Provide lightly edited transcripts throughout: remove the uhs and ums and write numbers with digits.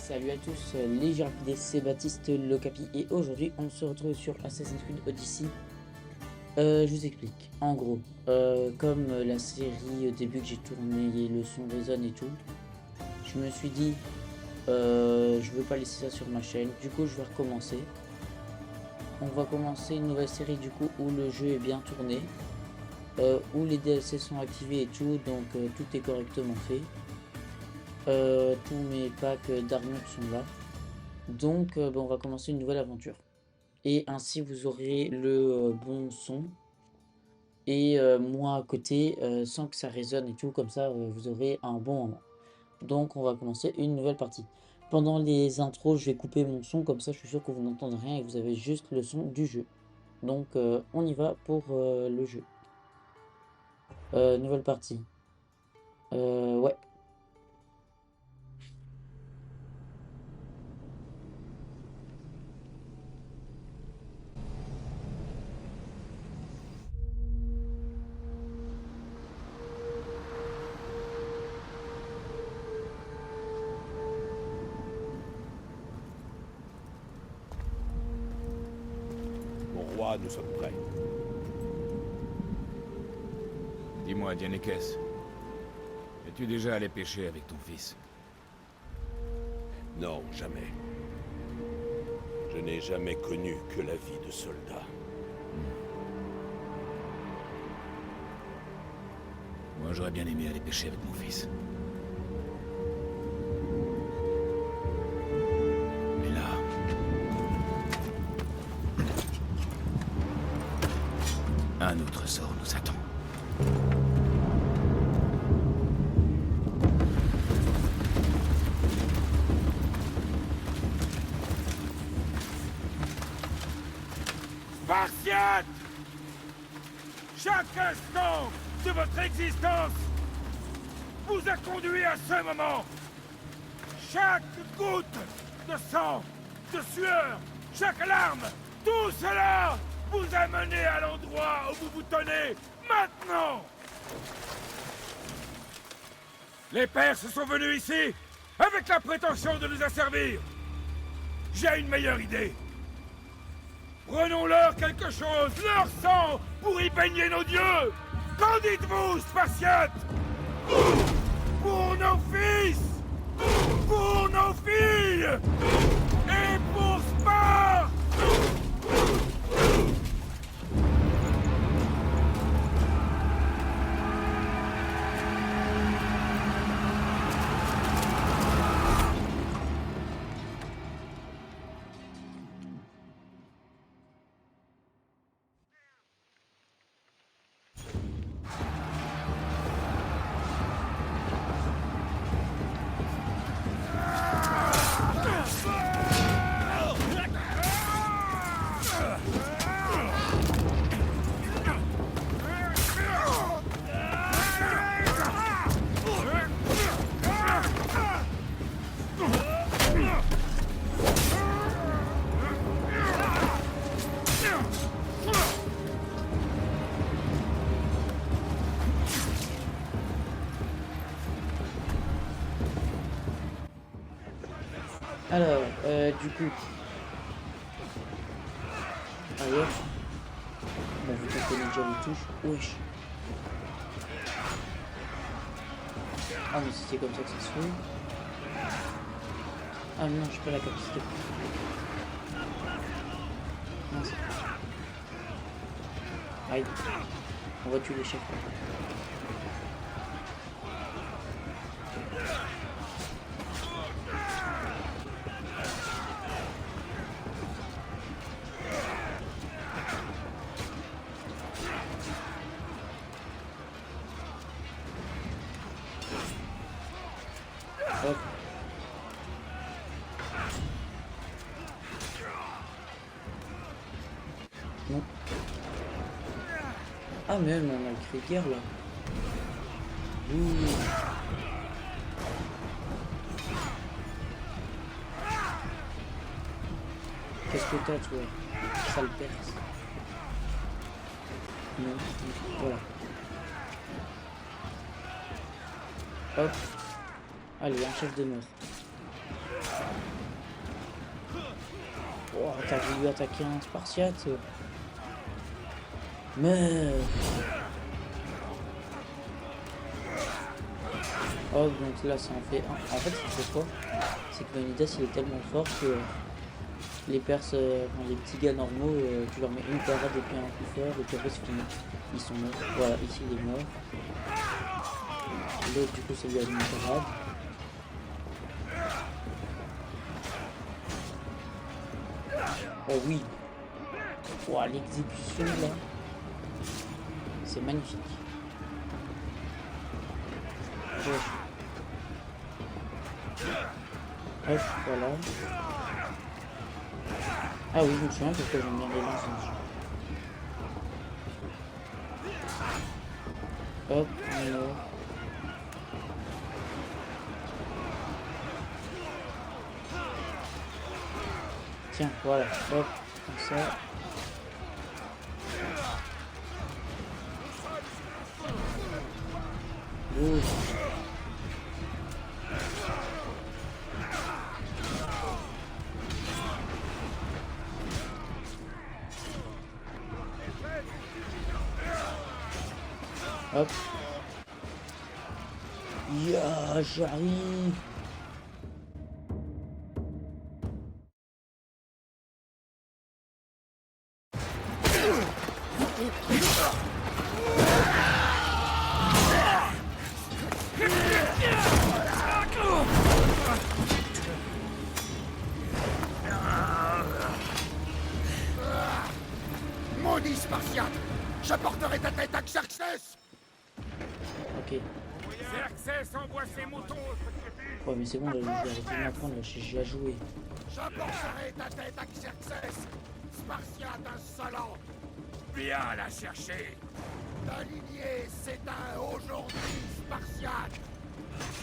Salut à tous, les Girapidés, c'est Baptiste Locapi et aujourd'hui on se retrouve sur Assassin's Creed Odyssey. Je vous explique, en gros, comme la série au début que j'ai tourné, le son résonne et tout, je me suis dit, je veux pas laisser ça sur ma chaîne, du coup je vais recommencer. On va commencer une nouvelle série du coup où le jeu est bien tourné, où les DLC sont activés et tout, donc tout est correctement fait. Tous mes packs d'armure sont là. Donc on va commencer une nouvelle aventure. Et ainsi vous aurez le bon son. Et moi à côté, sans que ça résonne et tout, comme ça vous aurez un bon moment. Donc on va commencer une nouvelle partie. Pendant les intros, je vais couper mon son, comme ça je suis sûr que vous n'entendez rien et que vous avez juste le son du jeu. Donc on y va pour le jeu. Nouvelle partie. Ouais. Mon roi, nous sommes prêts. Dis-moi, Dianekes, es-tu déjà allé pêcher avec ton fils? Non, jamais. Je n'ai jamais connu que la vie de soldat. Moi, j'aurais bien aimé aller pêcher avec mon fils. Mais là... un autre sort nous attend. Spartiates! Chaque instant de votre existence vous a conduit à ce moment. Chaque goutte de sang, de sueur, chaque larme, tout cela vous a mené à l'endroit où vous vous tenez maintenant. Les Perses sont venus ici avec la prétention de nous asservir. J'ai une meilleure idée. Prenons-leur quelque chose, leur sang, pour y baigner nos dieux. Qu'en dites-vous, Spartiates? Pour nos fils, pour nos filles, et pour Sparte! Alors, du coup... Ailleurs. Bon, vous comprenez déjà les touches. Wesh. Ah, mais c'est comme ça que ça se fait. Ah non, j'ai pas la capacité. Non, c'est pas ça. Aïe. On va tuer les chefs. Hop. Non. Ah même on a le cri de guerre là. Ouh. Qu'est-ce que t'as toi? Sale perse. Non. Voilà. Hop. Allez, un chef de mort. t'as voulu attaquer un Spartiate. Mais... Oh, donc là, ça en fait un. En fait, ce qu'il faut, c'est que Leonidas, il est tellement fort que les Perses, enfin, les petits gars normaux, tu leur mets une parade et puis un coup fort, et puis après, c'est fini. Ils sont morts. Voilà, ici, il est mort. L'autre, du coup, ça lui a mis une parade. Oh oui. Wow, l'exécution, là. C'est magnifique. Ouais. Hop, voilà. Ah oui, je me souviens pourquoi j'aime bien les lances. Hop, on est là. Tiens, voilà, hop, comme ça. Ouh. Hop. Ya, j'arrive. Maudit Spartiate! Je porterai ta tête à Xerxès! Ok. Xerxès envoie ses moutons au sacrifice! Ouais, mais c'est bon, là, je vais arrêter de m'apprendre, là, j'ai déjà joué. J'apporterai ta tête à Xerxès! Spartiate insolent! Viens la chercher! Ta lignée s'éteint aujourd'hui, Spartiate!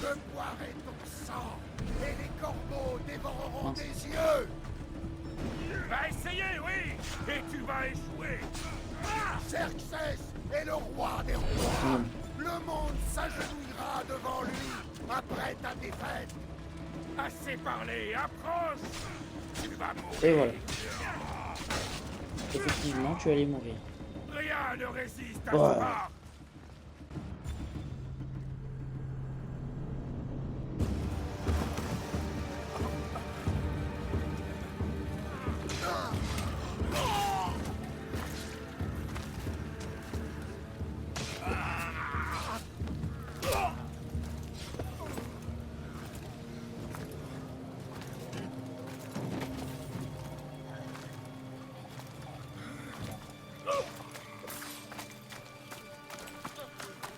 Je boirai ton sang, et les corbeaux dévoreront tes yeux! Va essayer, oui! Et tu vas échouer! Xerxès est le roi des rois! Le monde s'agenouillera devant lui après ta défaite! Assez parlé, approche! Tu vas mourir! Et voilà. Effectivement, tu allais mourir. Rien ne résiste à Ouais. Sparte!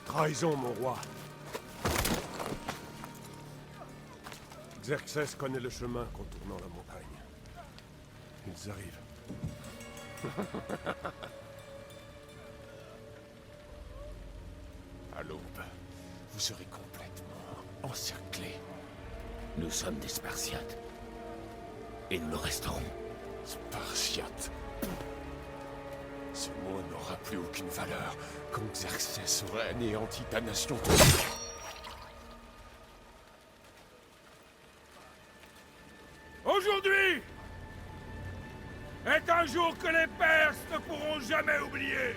Trahison, mon roi. Xerxès connaît le chemin contournant la montagne. Ils arrivent. À l'aube, vous serez complètement encerclés. Nous sommes des Spartiates. Et nous le resterons. Spartiate. Ce mot n'aura plus aucune valeur quand Xerxès aura anéanti ta nation. Aujourd'hui est un jour que les Perses ne pourront jamais oublier.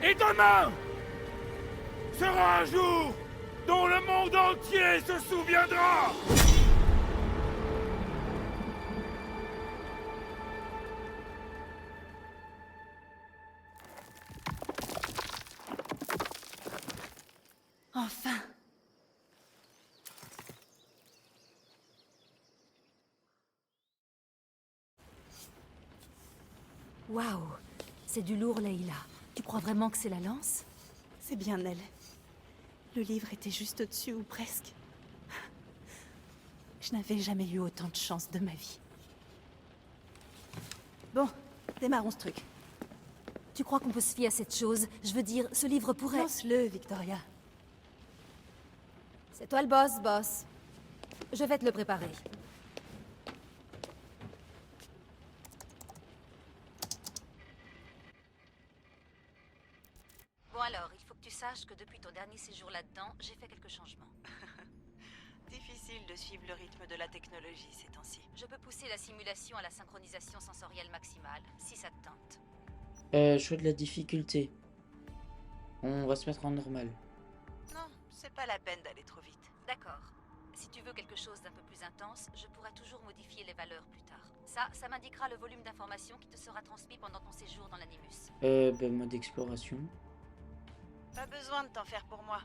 Et demain sera un jour dont le monde entier se souviendra. Enfin! Waouh! C'est du lourd, Leïla. Tu crois vraiment que c'est la lance? C'est bien elle. Le livre était juste au-dessus, ou presque. Je n'avais jamais eu autant de chance de ma vie. Bon, démarrons ce truc. Tu crois qu'on peut se fier à cette chose? Je veux dire, ce livre pourrait... Lance-le, Victoria. C'est toi le boss, boss. Je vais te le préparer. Bon alors, il faut que tu saches que depuis ton dernier séjour là-dedans, j'ai fait quelques changements. Difficile difficile de suivre le rythme de la technologie ces temps-ci. Je peux pousser la simulation à la synchronisation sensorielle maximale, si ça te tente. Choix de la difficulté. On va se mettre en normal. Non, c'est pas la peine d'aller trop vite. D'accord. Si tu veux quelque chose d'un peu plus intense, je pourrais toujours modifier les valeurs plus tard. Ça m'indiquera le volume d'informations qui te sera transmis pendant ton séjour dans l'animus. Mode exploration. Pas besoin de t'en faire pour moi.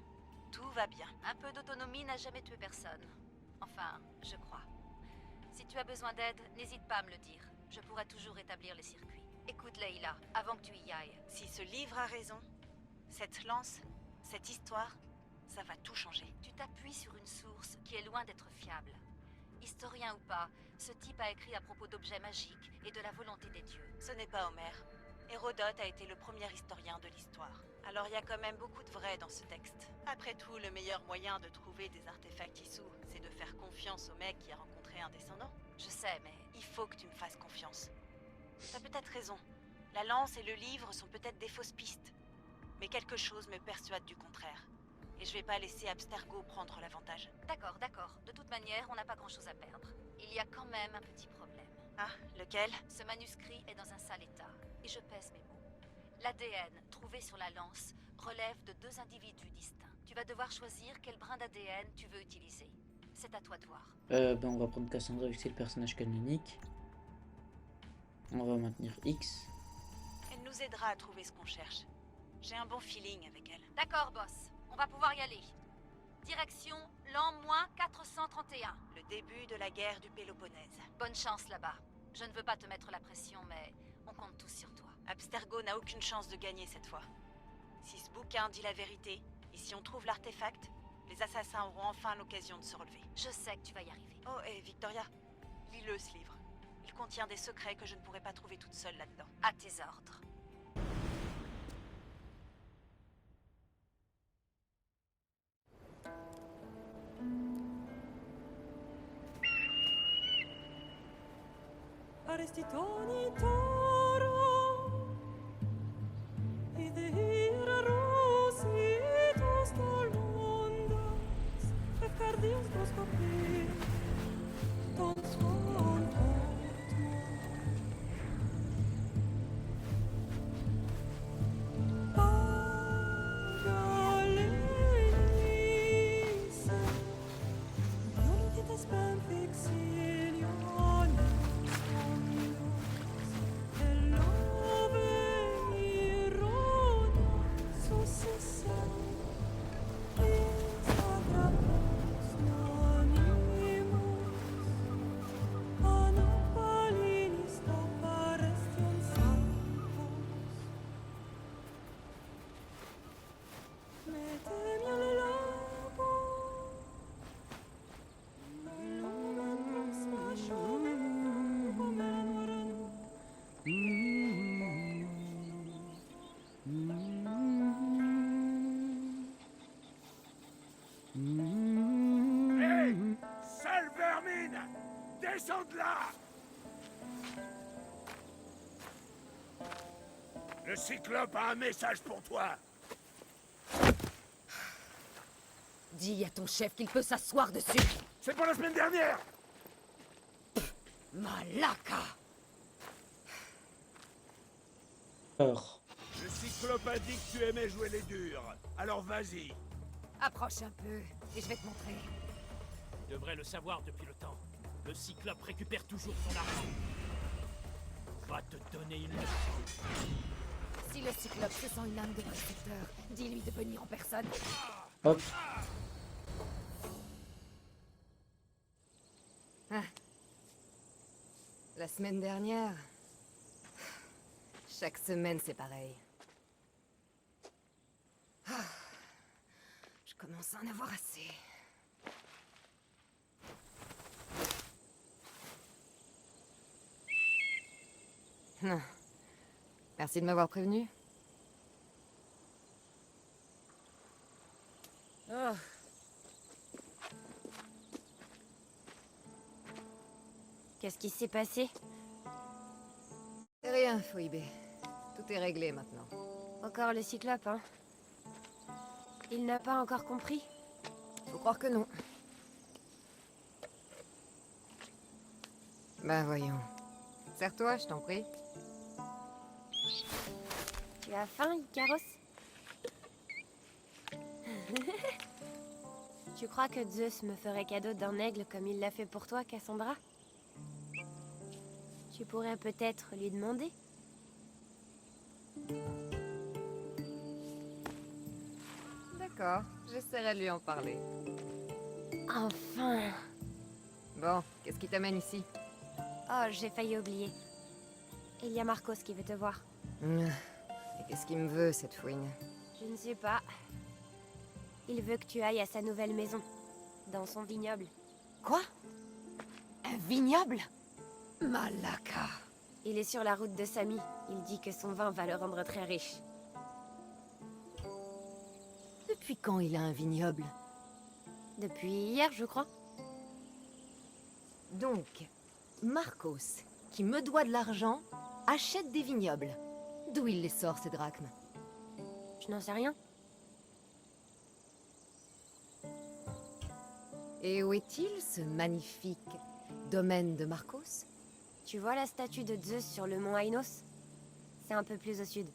Tout va bien. Un peu d'autonomie n'a jamais tué personne. Enfin, je crois. Si tu as besoin d'aide, n'hésite pas à me le dire. Je pourrai toujours établir les circuits. Écoute, Leila, avant que tu y ailles. Si ce livre a raison, cette lance, cette histoire, ça va tout changer. Tu t'appuies sur une source qui est loin d'être fiable. Historien ou pas, ce type a écrit à propos d'objets magiques et de la volonté des dieux. Ce n'est pas Homère. Hérodote a été le premier historien de l'histoire. Alors il y a quand même beaucoup de vrai dans ce texte. Après tout, le meilleur moyen de trouver des artefacts Issou, c'est de faire confiance au mec qui a rencontré un descendant. Je sais, mais Il faut que tu me fasses confiance. T'as peut-être raison. La lance et le livre sont peut-être des fausses pistes. Mais quelque chose me persuade du contraire. Et je vais pas laisser Abstergo prendre l'avantage. d'accord. De toute manière, on n'a pas grand-chose à perdre. Il y a quand même un petit problème. Ah, lequel? Ce manuscrit est dans un sale état, et je pèse mes mots. L'ADN trouvé sur la lance relève de 2 individus distincts. Tu vas devoir choisir quel brin d'ADN tu veux utiliser. C'est à toi de voir. On va prendre Cassandra vu que c'est le personnage canonique. On va maintenir X. Elle nous aidera à trouver ce qu'on cherche. J'ai un bon feeling avec elle. D'accord, boss. On va pouvoir y aller. Direction l'an -431. Le début de la guerre du Péloponnèse. Bonne chance là-bas. Je ne veux pas te mettre la pression, mais on compte tous sur toi. Abstergo n'a aucune chance de gagner cette fois. Si ce bouquin dit la vérité, et si on trouve l'artefact, les assassins auront enfin l'occasion de se relever. Je sais que tu vas y arriver. Oh, et Victoria, lis-le ce livre. Il contient des secrets que je ne pourrais pas trouver toute seule là-dedans. À tes ordres. Arestitoni toro, idehira rositos tolmondas, efcardios dos copir, ton son Pagalenice, Ionidites ben fixiliones, Sale vermine! Descends de là! Le Cyclope a un message pour toi. Dis à ton chef qu'il peut s'asseoir dessus. C'est pour la semaine dernière! Malaka! Or. Le Cyclope a dit que tu aimais jouer les durs. Alors vas-y. Approche un peu, et je vais te montrer. Tu devrais le savoir depuis le temps. Le Cyclope récupère toujours son argent. On va te donner une leçon. Si le Cyclope se sent une âme de protecteur, dis-lui de venir en personne. Hop. Ah. La semaine dernière... Chaque semaine, c'est pareil. Ah. Je commence à en avoir assez. Merci de m'avoir prévenu. Oh. Qu'est-ce qui s'est passé? Rien, Phoebe. Tout est réglé maintenant. Encore le Cyclope, hein? Il n'a pas encore compris? Faut croire que non. Bah voyons. Serre-toi, je t'en prie. Tu as faim, Icaros? Tu crois que Zeus me ferait cadeau d'un aigle comme il l'a fait pour toi, Cassandra? Tu pourrais peut-être lui demander. D'accord, j'essaierai de lui en parler. Enfin! Bon, qu'est-ce qui t'amène ici? Oh, j'ai failli oublier. Il y a Marcos qui veut te voir. Et qu'est-ce qu'il me veut, cette fouine? Je ne sais pas. Il veut que tu ailles à sa nouvelle maison, dans son vignoble. Quoi? Un vignoble? Malaka! Il est sur la route de Samy. Il dit que son vin va le rendre très riche. Depuis quand il a un vignoble? Depuis hier, je crois. Donc, Marcos, qui me doit de l'argent, achète des vignobles. D'où il les sort, ces drachmes? Je n'en sais rien. Et où est-il, ce magnifique domaine de Marcos? Tu vois la statue de Zeus sur le mont Ainos? C'est un peu plus au sud.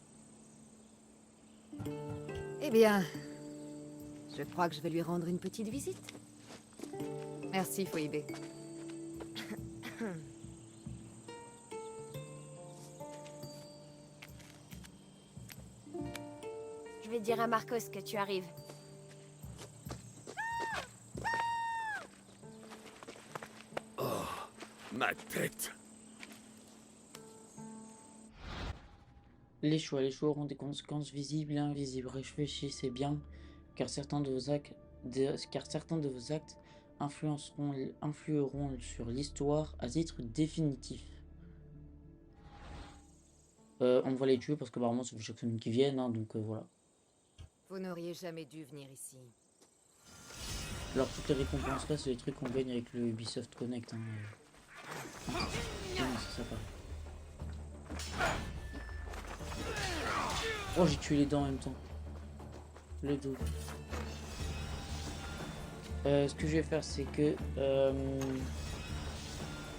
Eh bien, je crois que je vais lui rendre une petite visite. Merci, Phoebe. Je vais dire à Marcos que tu arrives. Ma tête! Les choix auront des conséquences visibles et invisibles. Réfléchissez bien, car certains de vos actes, influeront sur l'histoire à titre définitif. On va les tuer parce que apparemment c'est chaque semaine qui viennent, hein, donc voilà. Vous n'auriez jamais dû venir ici. Alors toutes les récompenses là, c'est les trucs qu'on gagne avec le Ubisoft Connect. Hein. Non, c'est sympa. Oh, j'ai tué les dents en même temps. Le dos. Ce que je vais faire, c'est que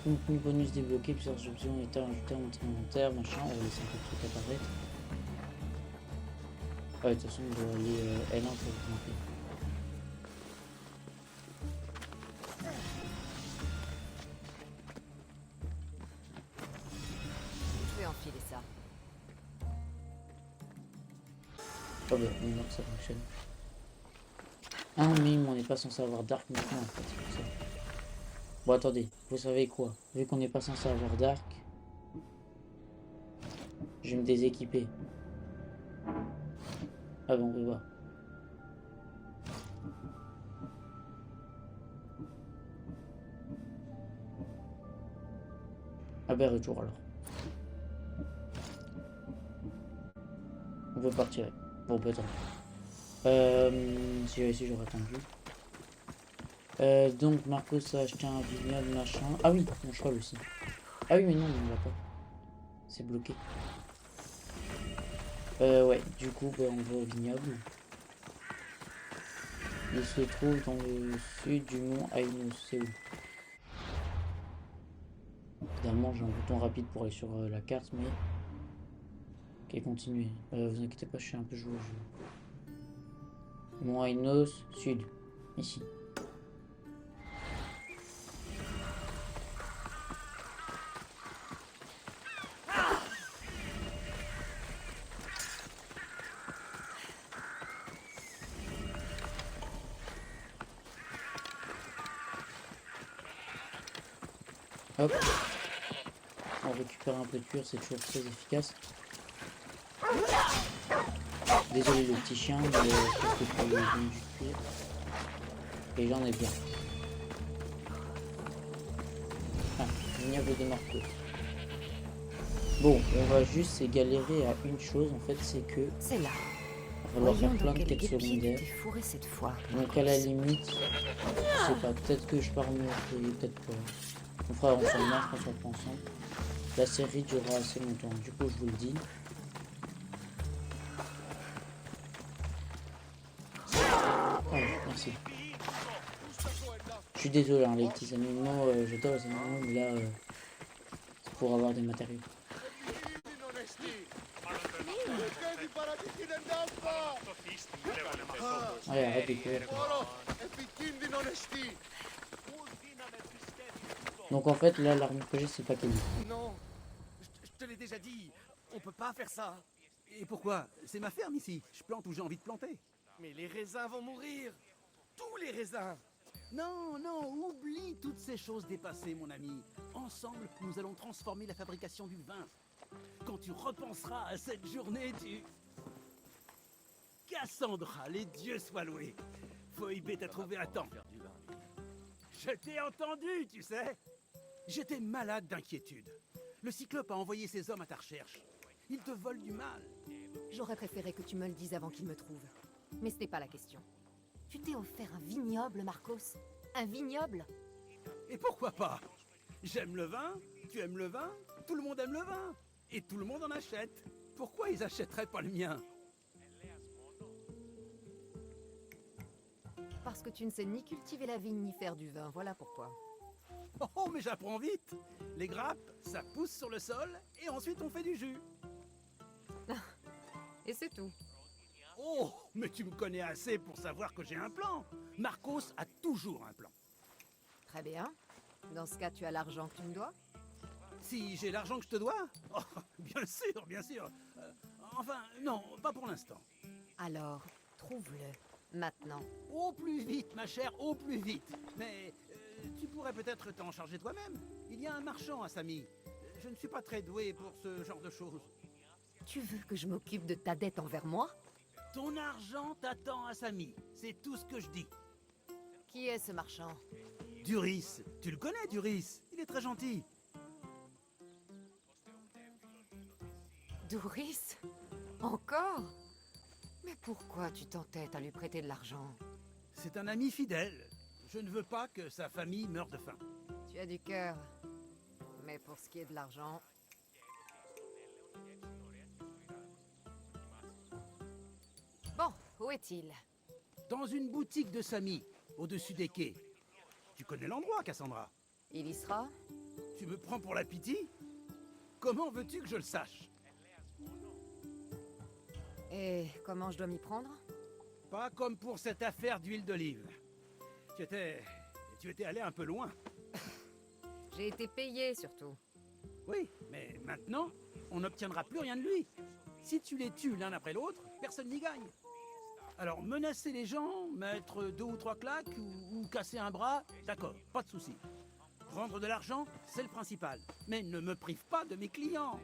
contenu bonus débloqué, plusieurs options étaient ajoutées à notre inventaire, machin. On va laisser un peu de trucs apparaître. Ouais, de toute façon, on doit aller L1 pour augmenter. Je vais enfiler ça. Oh bah, on voit que ça fonctionne. Ah mais on n'est pas censé avoir Dark maintenant en fait, c'est pour ça. Bon attendez, vous savez quoi? Vu qu'on n'est pas censé avoir Dark, je vais me déséquiper. Ah bon, on peut voir. Ah ben retour alors. On peut partir. Bon peut-être. Si j'avais su, j'aurais attendu. Donc Marcos a acheté un vignoble machin. Ah oui, mon cheval aussi. Ah oui mais non, on va pas. C'est bloqué. Ouais, du coup bah, on va au vignoble. Il se trouve dans le sud du mont Ainos. C'est où? Évidemment j'ai un bouton rapide pour aller sur la carte mais... Ok, continuez. Vous inquiétez pas, je suis un peu joueur. Mont Ainos, sud. Ici. Hop. On récupère un peu de cuir, c'est toujours très efficace. Désolé le petit chien, mais je pense que pour le bien du cuir. Et j'en ai bien. Ah, vignoble de Marcos. Bon, on va juste galérer à une chose en fait, c'est que... C'est là. Il va falloir faire plein de quêtes secondaires. Fourré cette fois. Donc à la limite, je sais pas, peut-être que je pars me peut-être pas. On fera ensemble, on se reprend ensemble. La série durera assez longtemps, du coup je vous le dis. Oh, merci. Je suis désolé hein, les petits animaux, j'adore les animaux, mais là pour avoir des matériaux. Allez, arrête de courir. Donc en fait, là, l'arme que j'ai, c'est pas Kenny. Non, je te l'ai déjà dit, on peut pas faire ça. Et pourquoi? C'est ma ferme ici, je plante où j'ai envie de planter. Mais les raisins vont mourir. Tous les raisins. Non, non, oublie toutes ces choses dépassées, mon ami. Ensemble, nous allons transformer la fabrication du vin. Quand tu repenseras à cette journée, Cassandra, les dieux soient loués. Phoebe t'a trouvé à temps. Je t'ai entendu, tu sais. J'étais malade d'inquiétude. Le Cyclope a envoyé ses hommes à ta recherche. Ils te volent du mal. J'aurais préféré que tu me le dises avant qu'il me trouve. Mais ce n'est pas la question. Tu t'es offert un vignoble, Marcos? Un vignoble? Et pourquoi pas? J'aime le vin, tu aimes le vin, tout le monde aime le vin. Et tout le monde en achète. Pourquoi ils achèteraient pas le mien? Parce que tu ne sais ni cultiver la vigne ni faire du vin, voilà pourquoi. Oh, mais j'apprends vite. Les grappes, ça pousse sur le sol, et ensuite on fait du jus. Et c'est tout. Oh, mais tu me connais assez pour savoir que j'ai un plan. Marcos a toujours un plan. Très bien. Dans ce cas, tu as l'argent que tu me dois? Si j'ai l'argent que je te dois? Oh, bien sûr, bien sûr. Enfin, non, pas pour l'instant. Alors, trouve-le, maintenant. Au plus vite, ma chère, au plus vite. Mais tu pourrais peut-être t'en charger toi-même. Il y a un marchand à Samy. Je ne suis pas très doué pour ce genre de choses. Tu veux que je m'occupe de ta dette envers moi? Ton argent t'attend à Samy. C'est tout ce que je dis. Qui est ce marchand? Duris. Tu le connais, Duris? Il est très gentil. Duris? Encore? Mais pourquoi tu t'entêtes à lui prêter de l'argent? C'est un ami fidèle. Je ne veux pas que sa famille meure de faim. Tu as du cœur. Mais pour ce qui est de l'argent... Bon, où est-il? Dans une boutique de Samy, au-dessus des quais. Tu connais l'endroit, Cassandra? Il y sera? Tu me prends pour la pitié? Comment veux-tu que je le sache? Et comment je dois m'y prendre? Pas comme pour cette affaire d'huile d'olive. Tu étais allé un peu loin. J'ai été payé, surtout. Oui, mais maintenant, on n'obtiendra plus rien de lui. Si tu les tues l'un après l'autre, personne n'y gagne. Alors, menacer les gens, mettre 2 ou 3 claques, ou casser un bras, d'accord, pas de souci. Rendre de l'argent, c'est le principal. Mais ne me prive pas de mes clients.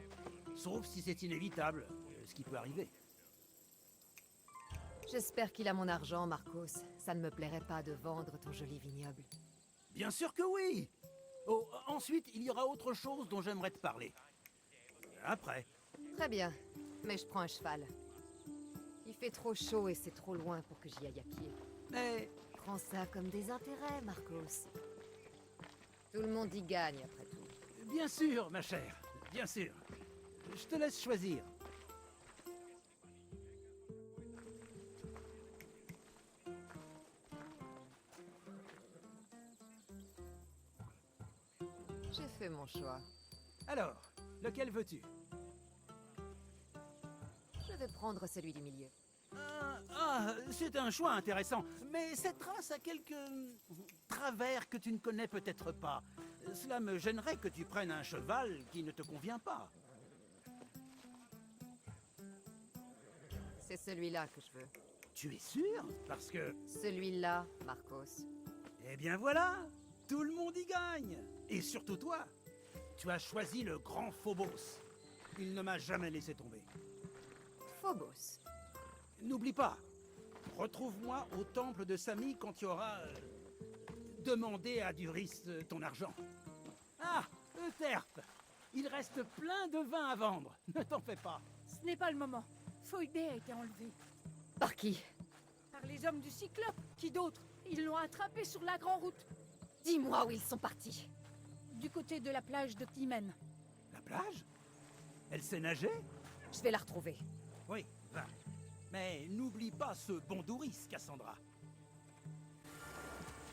Sauf si c'est inévitable, ce qui peut arriver. J'espère qu'il a mon argent, Marcos. Ça ne me plairait pas de vendre ton joli vignoble. Bien sûr que oui. Oh, ensuite, il y aura autre chose dont j'aimerais te parler. Après. Très bien, mais je prends un cheval. Il fait trop chaud et c'est trop loin pour que j'y aille à pied. Mais... Prends ça comme des intérêts, Marcos. Tout le monde y gagne, après tout. Bien sûr, ma chère. Bien sûr. Je te laisse choisir. J'ai fait mon choix. Alors, lequel veux-tu? Je vais prendre celui du milieu. C'est un choix intéressant. Mais cette race a quelques travers que tu ne connais peut-être pas. Cela me gênerait que tu prennes un cheval qui ne te convient pas. C'est celui-là que je veux. Tu es sûr? Parce que... Celui-là, Marcos. Eh bien voilà! Tout le monde y gagne! Et surtout toi! Tu as choisi le grand Phobos. Il ne m'a jamais laissé tomber. Phobos. N'oublie pas, retrouve-moi au temple de Samy quand tu auras demandé à Duris ton argent. Ah, Euterpe! Il reste plein de vin à vendre, ne t'en fais pas. Ce n'est pas le moment. Phoebe a été enlevée. Par qui? Par les hommes du Cyclope. Qui d'autre? Ils l'ont attrapée sur la grande route. Dis-moi où ils sont partis. Du côté de la plage de Timen. La plage? Elle sait nager? Je vais la retrouver. Oui, va. Mais n'oublie pas ce bon Duris, Cassandra.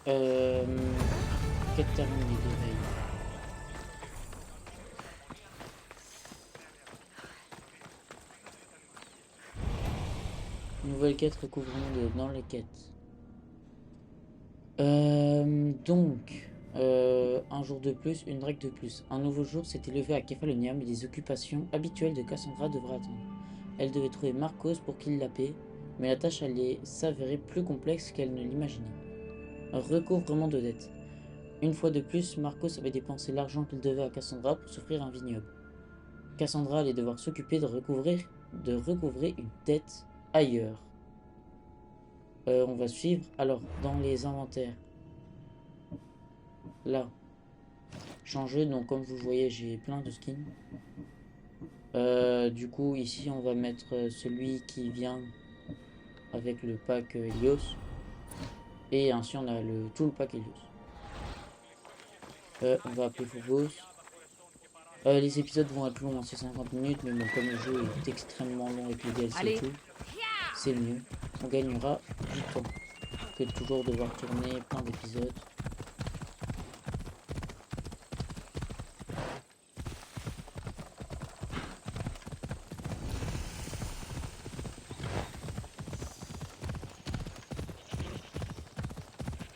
Quête terminée de veille. Nouvelle quête, recouvrement dans les quêtes. Un jour de plus, une règle de plus. Un nouveau jour s'était levé à Kefalonia, mais les occupations habituelles de Cassandra devraient attendre. Elle devait trouver Marcos pour qu'il la paie, mais la tâche allait s'avérer plus complexe qu'elle ne l'imaginait. Un recouvrement de dettes. Une fois de plus, Marcos avait dépensé l'argent qu'il devait à Cassandra pour s'offrir un vignoble. Cassandra allait devoir s'occuper de recouvrer une dette ailleurs. On va suivre. Alors, dans les inventaires. Là. Changer, donc comme vous voyez, j'ai plein de skins. Du coup, ici, on va mettre celui qui vient avec le pack Helios. Et ainsi, on a tout le pack Helios. On va appeler Phobos. Les épisodes vont être longs, c'est 50 minutes, mais bon, comme le jeu est extrêmement long avec les DLC et tout, c'est mieux. On gagnera du temps que de toujours devoir tourner plein d'épisodes.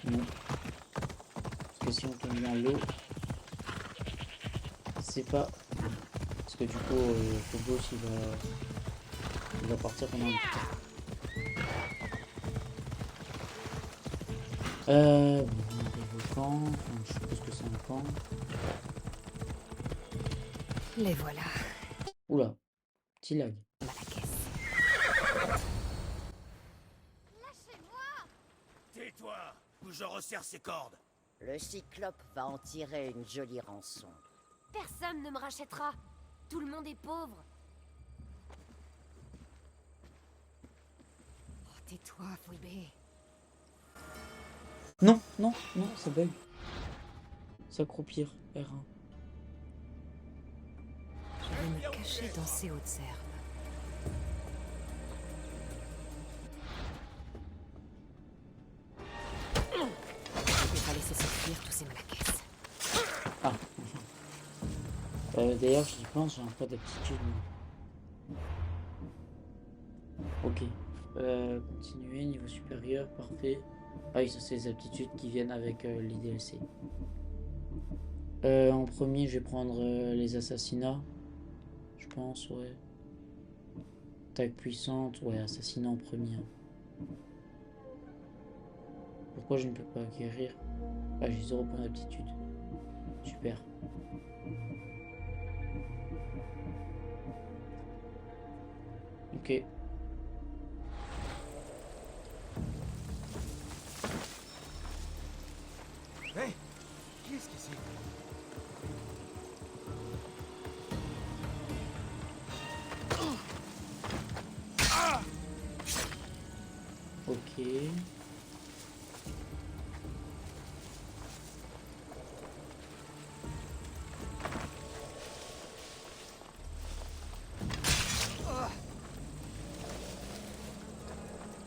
Non. Parce que si on tombe dans l'eau, c'est pas... Parce que du coup, Phobos il va partir pendant un petit temps. On arrive au camp, enfin, je suppose que c'est un camp. Les voilà. Oula, petit lag. Tais-toi, ou je resserre ses cordes. Le cyclope va en tirer une jolie rançon. Personne ne me rachètera. Tout le monde est pauvre. Oh, tais-toi, Phoebe. Non, non, non, ça bug. S'accroupir, R1. Je vais me cacher dans ces hautes herbes. Je vais pas laisser s'enfuir tous ces malaquaises. Ah, d'ailleurs, j'y pense, j'ai un peu d'aptitude. Ok. Continuer, niveau supérieur, parfait. Ah oui, ça c'est les aptitudes qui viennent avec les DLC. En premier, je vais prendre les assassinats. Je pense, ouais. Attaque puissante, ouais, assassinat en premier. Pourquoi je ne peux pas acquérir? Ah, j'ai 0 points d'aptitude. Super. Ok. Hé, qu'est-ce que c'est? Ok.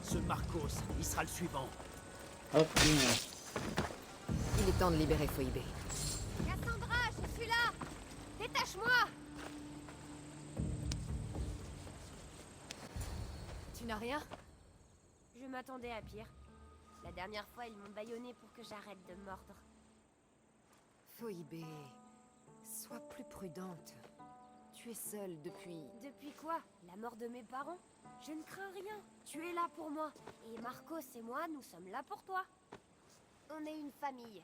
Ce Marcos, il sera le suivant. Hop, Il est temps de libérer Phoebe. Cassandra, je suis là. Détache-moi. Tu n'as rien? Je m'attendais à pire. La dernière fois, ils m'ont bâillonné pour que j'arrête de mordre. Phoebe, sois plus prudente. Tu es seule depuis... Depuis quoi? La mort de mes parents? Je ne crains rien. Tu es là pour moi. Et Marcos et moi, nous sommes là pour toi. On est une famille.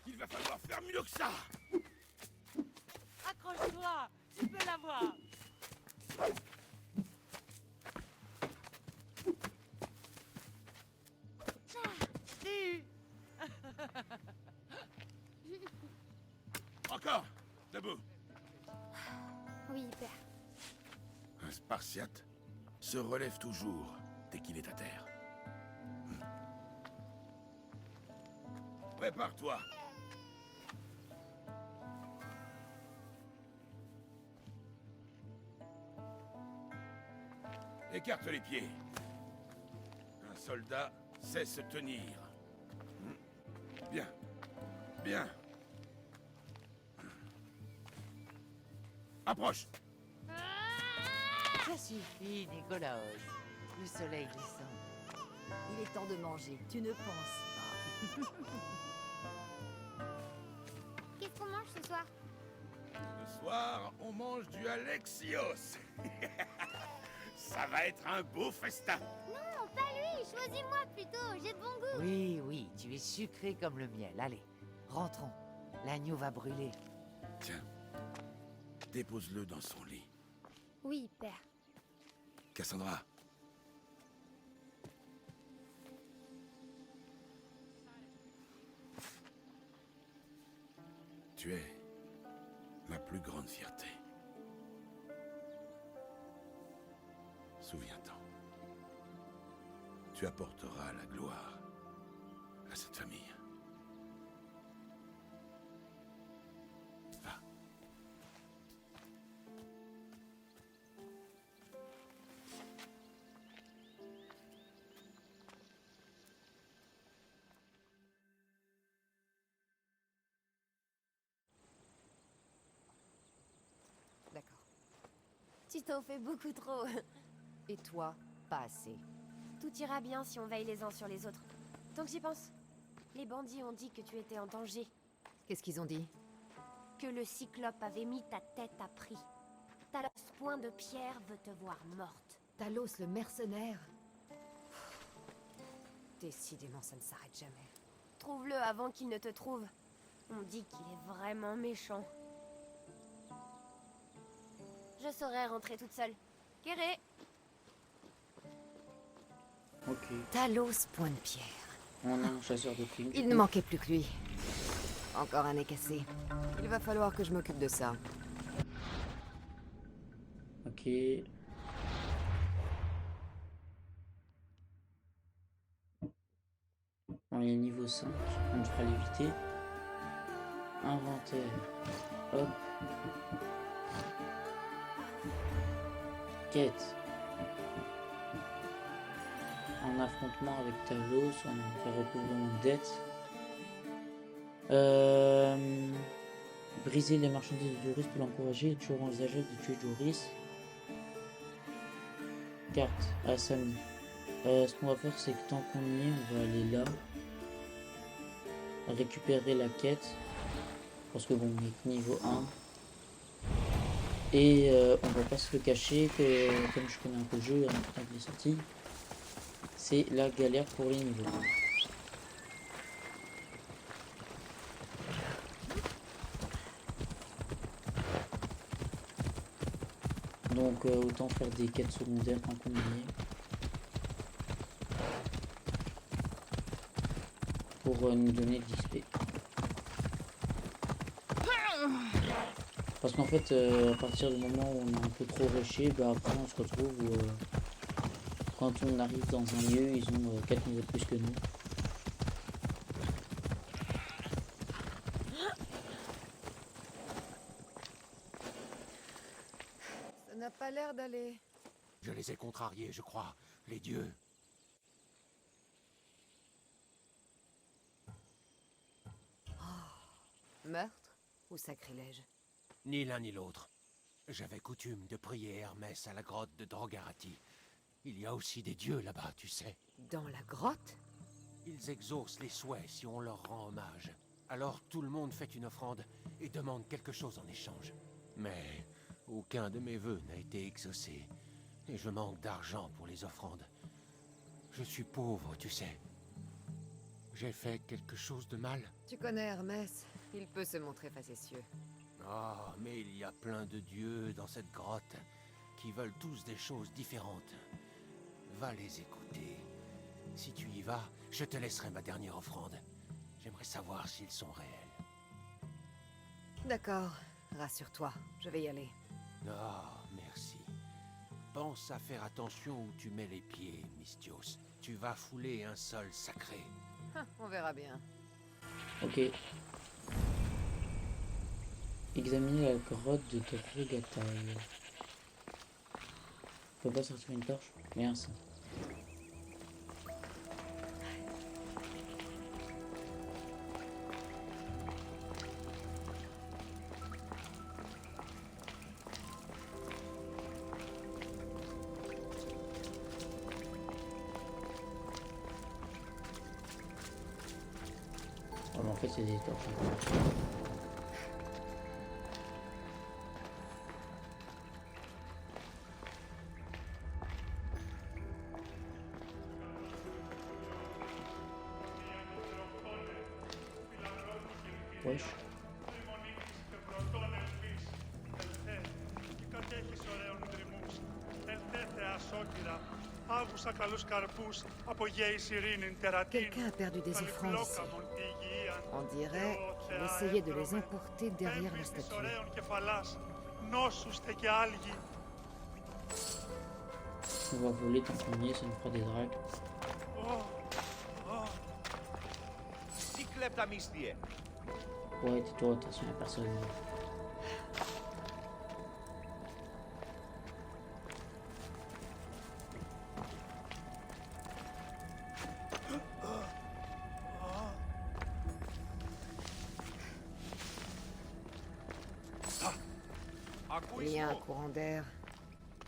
Il va falloir faire mieux que ça. Accroche-toi, tu peux l'avoir. Encore, debout. Oui, père. Un Spartiate se relève toujours dès qu'il est à terre. Prépare-toi. Écarte les pieds. Un soldat sait se tenir. Bien. Bien. Approche. Ça suffit, Nicolas. Le soleil descend. Il est temps de manger, tu ne penses pas. Qu'est-ce qu'on mange ce soir? Ce soir, on mange du Alexios. Ça va être un beau festin. Non, pas lui. Choisis-moi plutôt. J'ai de bon goût. Oui, oui, tu es sucré comme le miel. Allez, rentrons. L'agneau va brûler. Tiens, dépose-le dans son lit. Oui, père. Cassandra. Tu es ma plus grande fierté. Souviens-t'en. Tu apporteras la gloire à cette famille. Va. D'accord. Tu t'en fais beaucoup trop. Et toi, pas assez. Tout ira bien si on veille les uns sur les autres. Tant que j'y pense. Les bandits ont dit que tu étais en danger. Qu'est-ce qu'ils ont dit? Que le cyclope avait mis ta tête à prix. Talos Point de Pierre veut te voir morte. Talos le mercenaire. Décidément, ça ne s'arrête jamais. Trouve-le avant qu'il ne te trouve. On dit qu'il est vraiment méchant. Je saurais rentrer toute seule. Kéré! Ok. Talos Point de Pierre. On a un chasseur de primes. Il ne manquait plus que lui. Encore un nez cassé. Il va falloir que je m'occupe de ça. Ok. On est niveau 5. On fera l'éviter. Inventaire. Hop. Quête. En affrontement avec Talos, on a fait recouvrement de dette. Briser les marchandises de Joris pour l'encourager. Il est toujours envisageable de tuer Joris. Carte à Samy. Ce qu'on va faire, c'est que tant qu'on y est, on va aller là. Récupérer la quête. Parce que bon, on est que niveau 1. Et on va pas se le cacher que, comme je connais un peu le jeu, quand il est sorti, c'est la galère pour les niveaux. Donc autant faire des quêtes secondaires tant qu'on y est. Pour nous donner de l'XP. Parce qu'en fait, à partir du moment où on a un peu trop rushé, bah après on se retrouve quand on arrive dans un lieu, ils ont 4 niveaux de plus que nous. Ça n'a pas l'air d'aller. Je les ai contrariés, je crois. Les dieux. Meurtre ou sacrilège? Ni l'un ni l'autre. J'avais coutume de prier Hermès à la grotte de Drogarati. Il y a aussi des dieux là-bas, tu sais. Dans la grotte? Ils exaucent les souhaits si on leur rend hommage. Alors tout le monde fait une offrande et demande quelque chose en échange. Mais aucun de mes vœux n'a été exaucé. Et je manque d'argent pour les offrandes. Je suis pauvre, tu sais. J'ai fait quelque chose de mal? Tu connais Hermès, il peut se montrer facétieux. Ah, mais il y a plein de dieux dans cette grotte qui veulent tous des choses différentes. Va les écouter. Si tu y vas, je te laisserai ma dernière offrande. J'aimerais savoir s'ils sont réels. D'accord, rassure-toi, je vais y aller. Ah, merci. Pense à faire attention où tu mets les pieds, Misthios. Tu vas fouler un sol sacré. On verra bien. Ok. Examiner la grotte de Drogarati. Je peux pas sortir une torche? Merci. fait, c'est des torches. Wesh. Quelqu'un a perdu des offrandes ici. On dirait qu'il essayait de les emporter derrière la statue. On va voler ton premier, ça nous fera des dracs. Ouais, tais-toi, attention à personne. Il y a un courant d'air,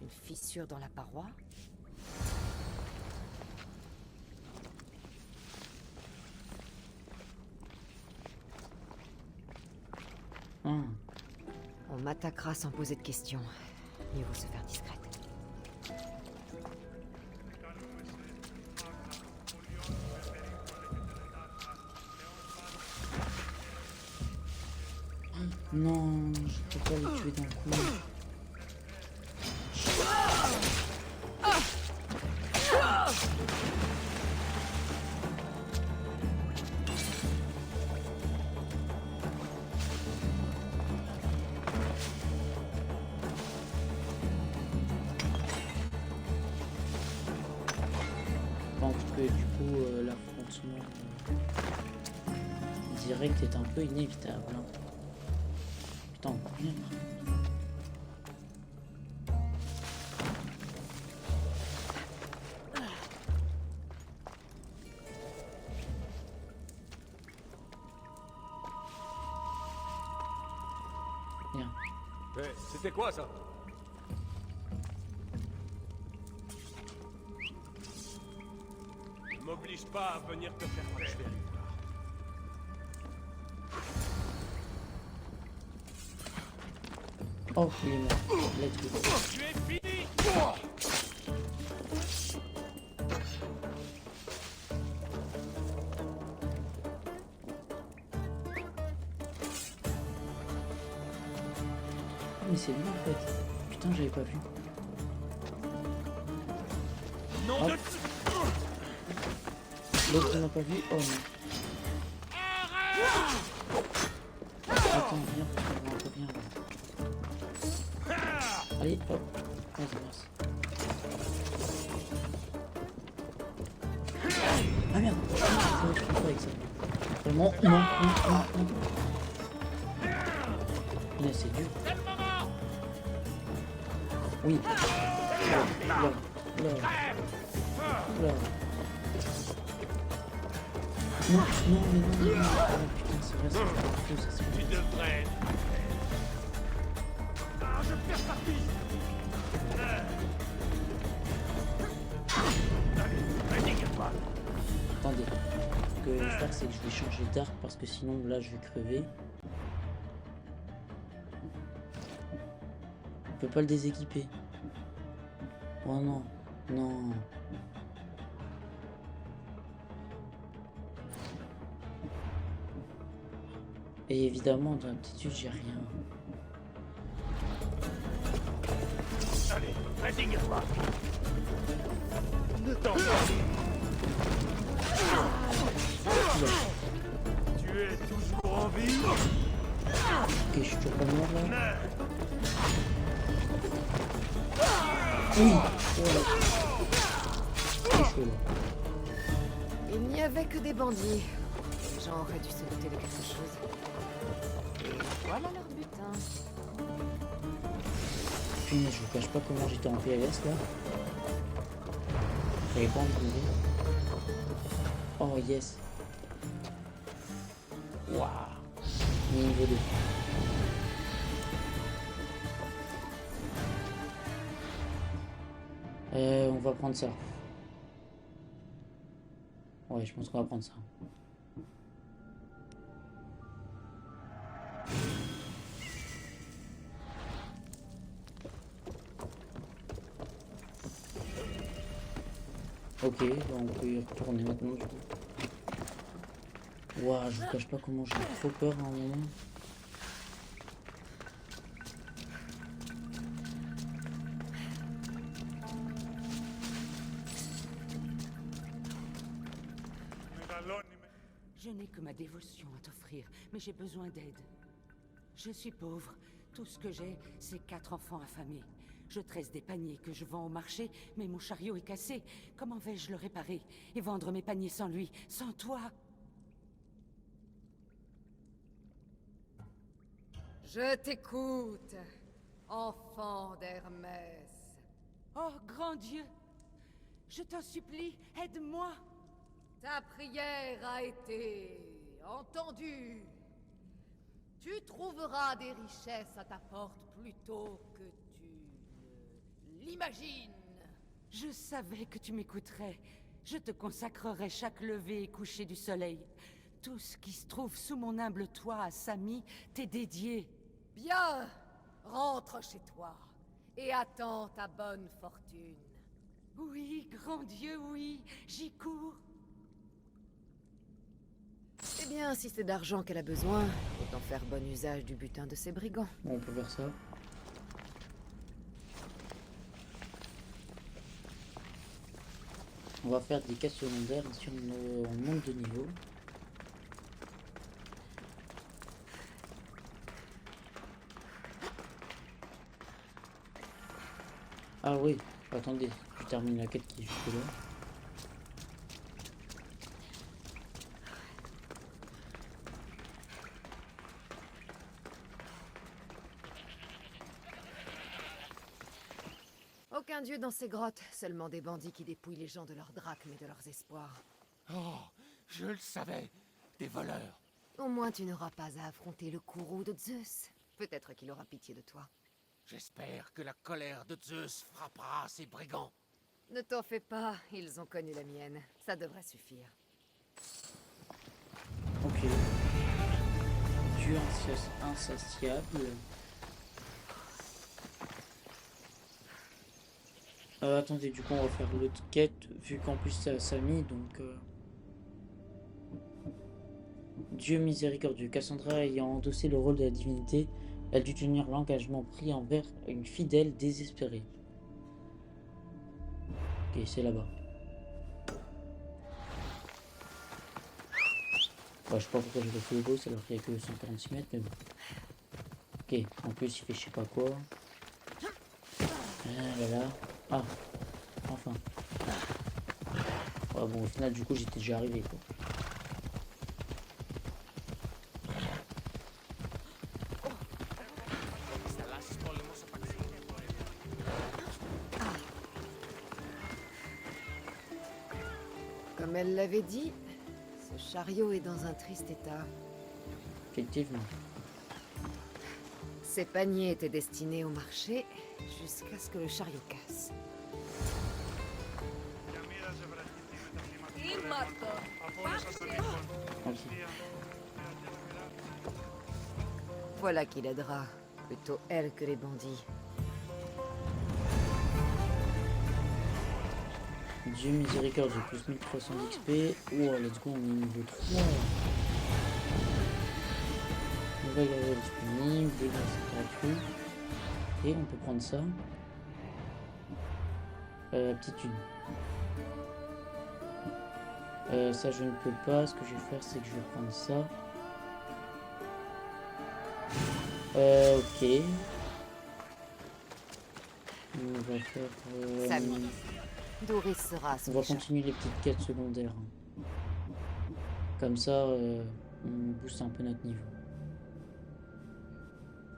une fissure dans la paroi. On m'attaquera sans poser de questions. Mieux vaut se faire discrète. Non, je peux pas les tuer d'un coup. Que du coup l'affrontement direct est un peu inévitable. Hein. Putain, on peut rien. Bien. Hey, c'était quoi ça? M'oblige pas à venir te faire mal. Je vais aller voir. Oh, il est mort. Let's go. Tu es fini. Mais c'est lui en fait. Putain, j'avais pas vu. Non de... L'autre n'a pas vu. Oh non. Attends, viens, viens. Allez, hop. Vas-y, merci. Ah merde. Ça va être trop avec ça. Vraiment, non. Mais c'est dur. Oui. Là. Non, mais non. Oh, putain, c'est vrai, c'est pas fou, ça se fait. Tu devrais... Ah, je perds partie. Allez, dégage-moi. Attendez. Ce que je vais faire, c'est que je vais changer d'arc parce que sinon, là, je vais crever. On peut pas le déséquiper. Oh non. Et évidemment, dans l'aptitude, j'ai rien. Allez, résigne-toi. Ne t'en pas. Tu es toujours en vie. Ok, je suis toujours pas mort là. Oui. C'est chaud là. Il n'y avait que des bandits. Les gens auraient dû se douter de quelque chose. Et voilà leur butin. Punaise, je vous cache pas comment j'étais en PLS là. J'avais pas envie de mourir. Oh yes. Waouh. Niveau 2. On va prendre ça. Ouais, je pense qu'on va prendre ça. Ok, bah on peut y retourner maintenant du coup. Ouah, je vous cache pas comment j'ai trop peur à un moment. Je n'ai que ma dévotion à t'offrir, mais j'ai besoin d'aide. Je suis pauvre. Tout ce que j'ai, c'est 4 enfants affamés. Je tresse des paniers que je vends au marché, mais mon chariot est cassé. Comment vais-je le réparer et vendre mes paniers sans lui, sans toi? Je t'écoute, enfant d'Hermès. Oh, grand Dieu! Je t'en supplie, aide-moi! Ta prière a été entendue. Tu trouveras des richesses à ta porte plus tôt que tu ne l'imagines. Je savais que tu m'écouterais. Je te consacrerai chaque lever et coucher du soleil. Tout ce qui se trouve sous mon humble toit à Sami t'est dédié. Bien, rentre chez toi et attends ta bonne fortune. Oui, grand Dieu, oui, j'y cours. Eh bien, si c'est d'argent qu'elle a besoin, autant faire bon usage du butin de ces brigands. Bon, on peut faire ça. On va faire des quêtes secondaires, ainsi on monte de niveau. Ah oui, attendez, je termine la quête qui est juste là. Aucun dieu dans ces grottes, seulement des bandits qui dépouillent les gens de leurs drachmes et de leurs espoirs. Oh, je le savais. Des voleurs. Au moins tu n'auras pas à affronter le courroux de Zeus. Peut-être qu'il aura pitié de toi. J'espère que la colère de Zeus frappera ces brigands. Ne t'en fais pas, ils ont connu la mienne. Ça devrait suffire. Ok. Dieu insatiable. Attendez, du coup on va faire l'autre quête, vu qu'en plus c'est à Sami, donc... Dieu miséricordieux, Cassandra ayant endossé le rôle de la divinité, elle dut tenir l'engagement pris envers une fidèle désespérée. Ok, c'est là-bas. Ouais, je sais pas pourquoi j'ai fait le boss alors qu'il n'y a que 146 mètres, mais bon. Ok, en plus il fait je sais pas quoi. Ah là là. Ah, enfin. Ouais, bon, au final, du coup, j'étais déjà arrivé, quoi. Comme elle l'avait dit, ce chariot est dans un triste état. Effectivement. Ces paniers étaient destinés au marché jusqu'à ce que le chariot casse. Voilà qui l'aidera, plutôt elle que les bandits. Dieu miséricordieux, plus 1300 d'XP. Oh, let's go, on est niveau 3. Nouvelle level disponible, c'est gratuit. Et on peut prendre ça. Aptitude. Ça je ne peux pas. Ce que je vais faire, c'est que je vais prendre ça. Ok. On va faire... Sami. Doris sera on va continuer les petites quêtes secondaires. Comme ça, on booste un peu notre niveau.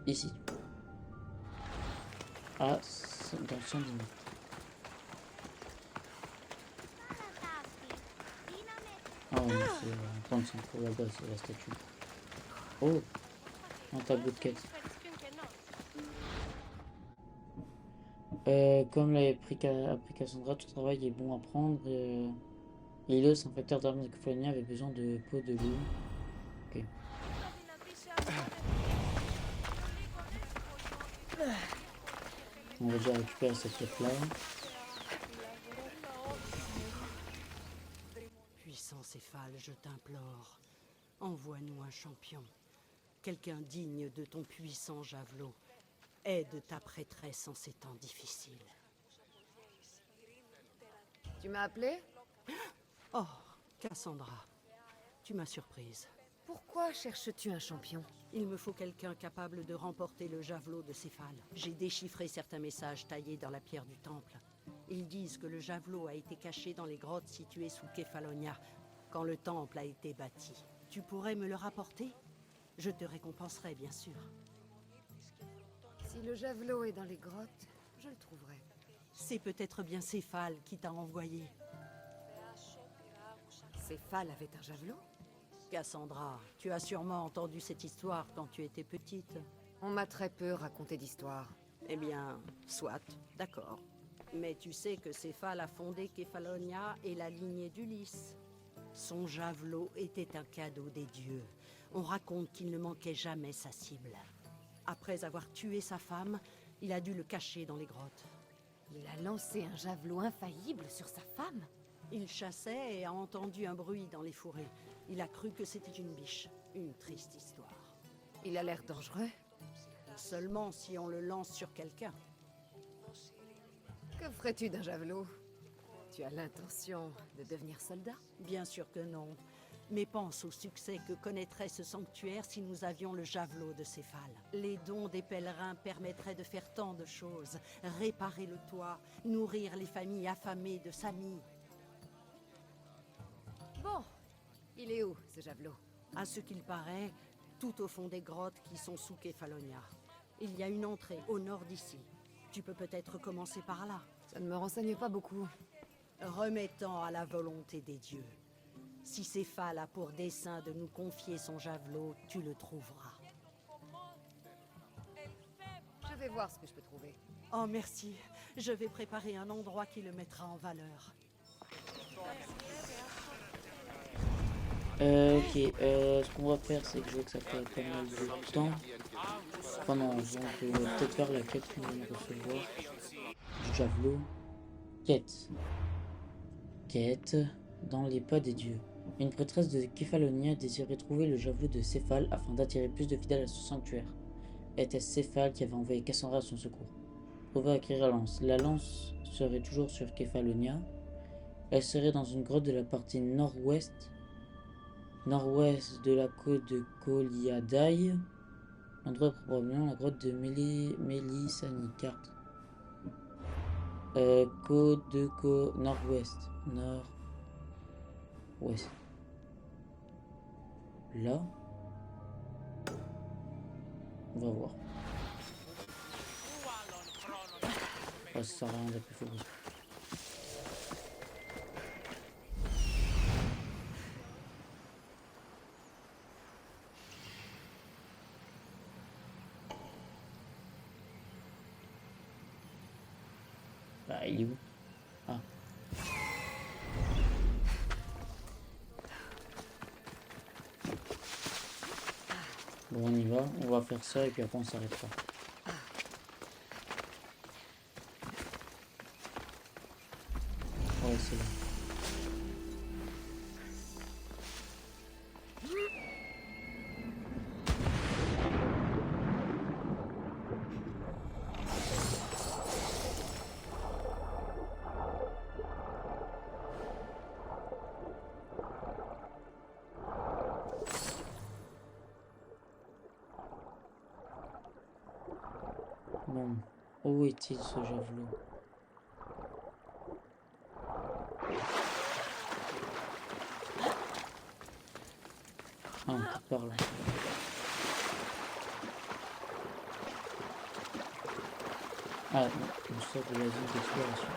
Ici. Ah, dans 110 mètres. Ah ouais, c'est un centre là-bas, c'est la statue. Oh, un tableau de quête. Comme l'avait appris Cassandra, tout travail est bon à prendre. Hélos, un facteur d'armes de Cophonia, avait besoin de peau de loup. Ok. On va déjà récupérer cette pièce là. Céphale, je t'implore. Envoie-nous un champion. Quelqu'un digne de ton puissant javelot. Aide ta prêtresse en ces temps difficiles. Tu m'as appelé? Oh, Cassandra, tu m'as surprise. Pourquoi cherches-tu un champion? Il me faut quelqu'un capable de remporter le javelot de Céphale. J'ai déchiffré certains messages taillés dans la pierre du temple. Ils disent que le javelot a été caché dans les grottes situées sous Kefalonia, quand le temple a été bâti. Tu pourrais me le rapporter? Je te récompenserai, bien sûr. Si le javelot est dans les grottes, je le trouverai. C'est peut-être bien Céphale qui t'a envoyé. Céphale avait un javelot? Cassandra, tu as sûrement entendu cette histoire quand tu étais petite. On m'a très peu raconté d'histoire. Eh bien, soit, d'accord. Mais tu sais que Céphale a fondé Kefalonia et la lignée d'Ulysse. Son javelot était un cadeau des dieux. On raconte qu'il ne manquait jamais sa cible. Après avoir tué sa femme, il a dû le cacher dans les grottes. Il a lancé un javelot infaillible sur sa femme? Il chassait et a entendu un bruit dans les fourrés. Il a cru que c'était une biche. Une triste histoire. Il a l'air dangereux? Seulement si on le lance sur quelqu'un. Que ferais-tu d'un javelot? Tu as l'intention de devenir soldat? Bien sûr que non. Mais pense au succès que connaîtrait ce sanctuaire si nous avions le javelot de Céphale. Les dons des pèlerins permettraient de faire tant de choses. Réparer le toit, nourrir les familles affamées de Sami. Bon, il est où, ce javelot? À ce qu'il paraît, tout au fond des grottes qui sont sous Kefalonia. Il y a une entrée au nord d'ici. Tu peux peut-être commencer par là. Ça ne me renseigne pas beaucoup. Remettant à la volonté des dieux. Si Céphale a pour dessein de nous confier son javelot, tu le trouveras. Je vais voir ce que je peux trouver. Oh, merci. Je vais préparer un endroit qui le mettra en valeur. Ok, ce qu'on va faire, c'est que je vois que ça fait pas mal de temps. Enfin non, donc on va peut-être faire la quête qu'on vient de recevoir. Du javelot. Quête. Quête dans les pas des dieux. Une prêtresse de Kefalonia désirait trouver le javelot de Céphale afin d'attirer plus de fidèles à ce sanctuaire. Était-ce Céphale qui avait envoyé Cassandra à son secours? Trouver acquérir la lance. La lance serait toujours sur Kefalonia. Elle serait dans une grotte de la partie nord-ouest de la côte de Koliadai. L'endroit est probablement la grotte de Mélisani. Carte. Côte de nord-ouest. Nord-ouest. Là. On va voir. Oh, ça sert à rien d'appeler Phobos. Bah, il est où? Ah. Bon, on y va. On va faire ça et puis après on s'arrêtera. Ouais, c'est bon. Bon, où est-il ce javelot? Ah, on peut par là. Ah, non, on sort de la zone d'exploration.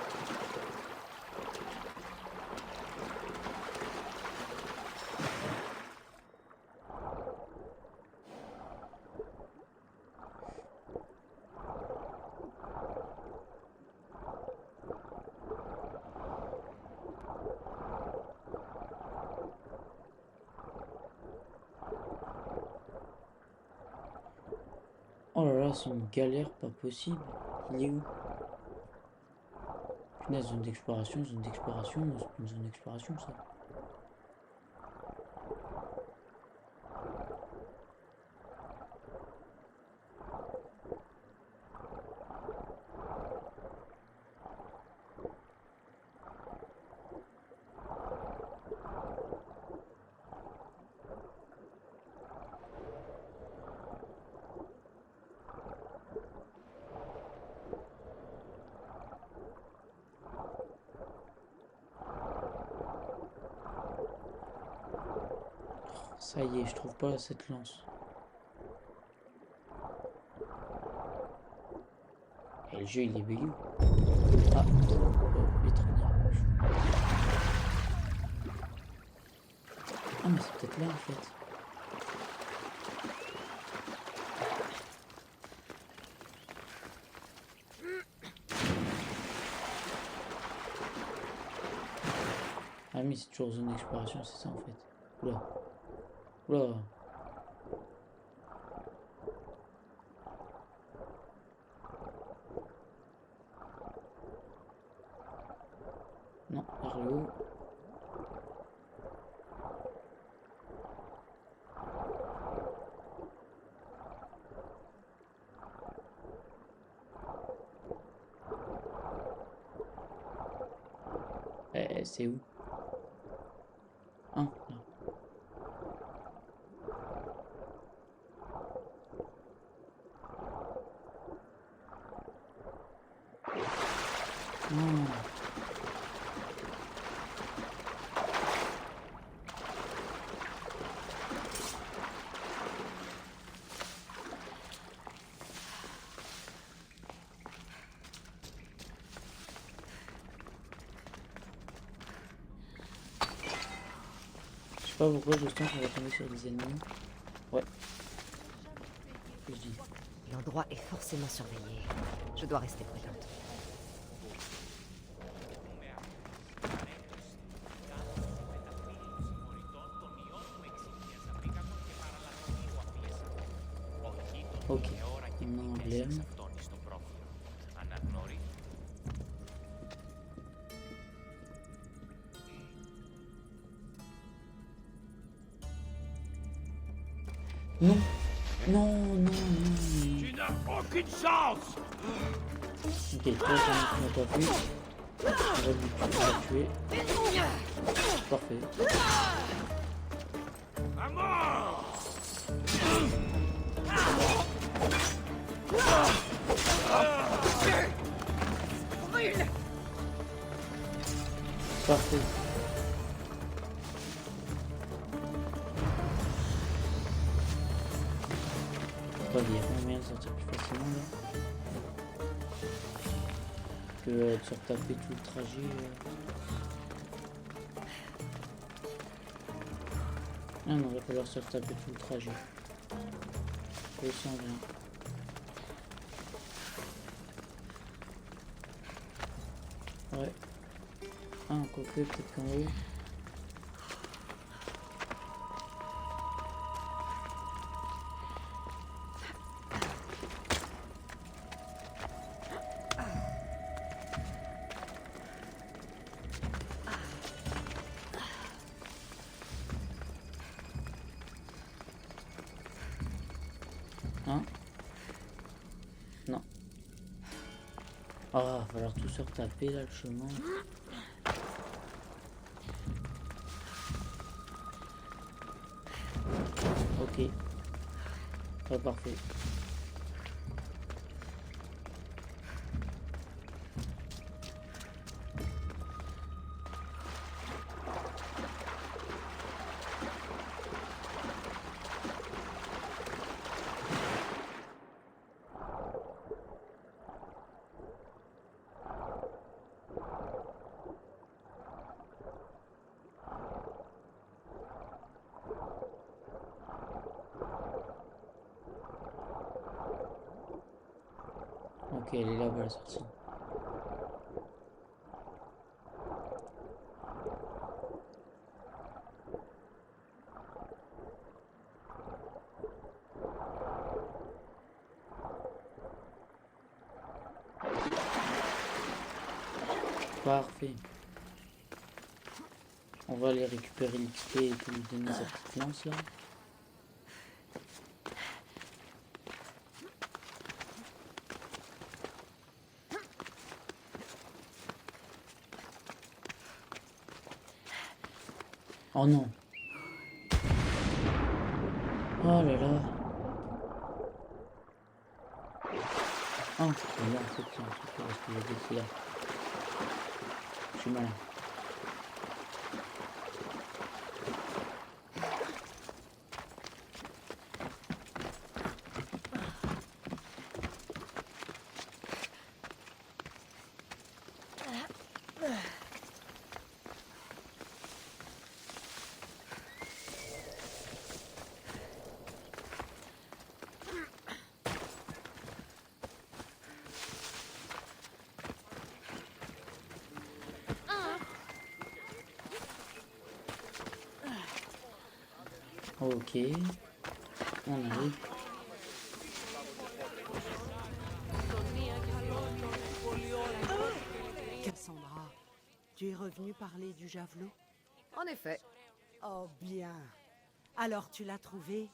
Oh là là, c'est une galère pas possible. Il est où? Punaise, zone d'exploration, c'est une zone d'exploration, ça. Ça y est, je trouve pas cette lance. Et le jeu il est bugué. Ah, vite revenir. Ah mais c'est peut-être là en fait. Ah mais c'est toujours zone d'exploration, c'est ça en fait. Oula. Oula. Non, vers le haut. C'est où? Ah, là. Non. Je sais pas pourquoi je sens qu'on va tomber sur des ennemis. Ouais. Je dis. L'endroit est forcément surveillé. Je dois rester prudente. Ok. Un emblème. Non. Non, non, non. Tu n'as aucune chance. Ok, toi, ça m'a pas vu. On va le tuer. Parfait. À mort. Brûle. Parfait. Il y a moyen de sortir plus facilement là que de se retaper tout le trajet. Ah non, il va falloir se retaper tout le trajet. Je sens bien. Ouais. Ah, quoique, peut-être qu'en haut. Hein? Non. Ah, va falloir tout se retaper là le chemin. Ok. Pas parfait. Ok, elle est là-bas la sortie. Parfait. On va aller récupérer l'XP et puis lui donner sa petite lance là. Oh non. Oh là là. Oh, mais là en fait c'est un truc parce qu'il y a des filles là. Je suis malin. Ok. On arrive. Cassandra, tu es revenue parler du javelot? En effet. Oh bien. Alors tu l'as trouvé?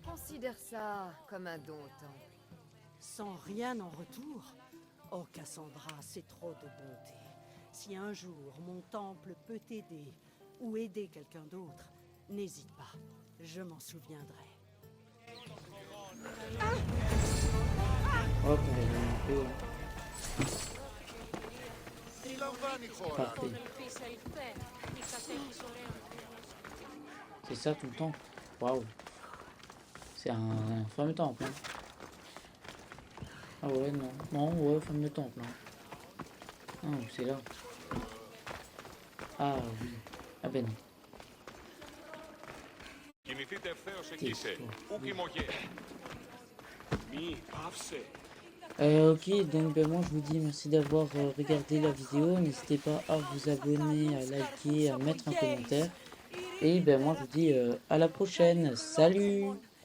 Considère ça comme un don au temple. Sans rien en retour? Oh Cassandra, c'est trop de bonté. Si un jour mon temple peut t'aider ou aider quelqu'un d'autre, n'hésite pas, je m'en souviendrai. Hop, on va voir un peu. Parfait. C'est ça tout le temps. Waouh. C'est un fameux temple. Hein. Ah ouais, non. Non, ouais, fameux temple. Hein. Ah, c'est là. Ah oui. Ah ben non. Ok, donc ben moi je vous dis merci d'avoir regardé la vidéo. N'hésitez pas à vous abonner, à liker, à mettre un commentaire. Et ben moi je vous dis à la prochaine. Salut!